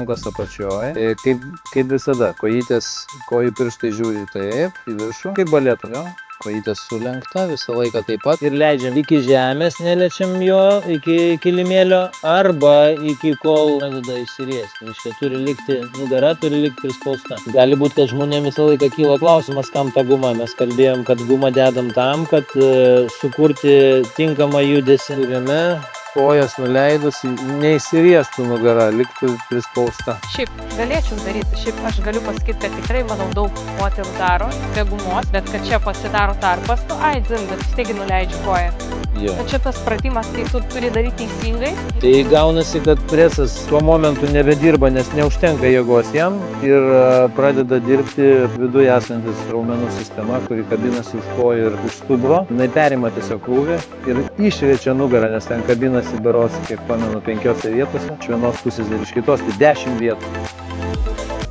rankos apačioje. Kaip visada, kojų pirštai žiūri taip, į viršų, kaip baleto, jo. Kojytės sulenkta visą laiką taip pat. Ir leidžiam iki žemės, neliečiam jo, iki kilimėlio, arba iki kol pradeda išsiriesti. Reiškia, turi likti nugara, turi likti prispausta. Gali būti, kad žmonėms visą laiką kyla klausimas, kam ta guma. Mes kalbėjom, kad gumą dedam tam, kad sukurti tinkamą judesį, kuriame kojas nuleidus neįsiriestų nugara, liktų prispausta. Šiaip galėčiau daryti, aš galiu pasakyti, kad tikrai, manau, daug moterų daro be gumos, bet kad čia pasidaro tarpas, bet vis tiek nuleidžiu koją. Jo. Bet čia tas pratimas, kai tu turi daryti teisingai. Tai gaunasi, kad presas tuo momentu nebedirba, nes neužtenka jėgos jam ir pradeda dirbti viduje esantis raumenų sistema, kuri kabinasi už kojų ir už stuburo. Jinai perima tiesiog krūvį ir išriečia nugarą, nes ten kabinasi berods, kiek pamenu, 5 vietose. Iš vienos pusės ir iš kitos, tai 10 vietų.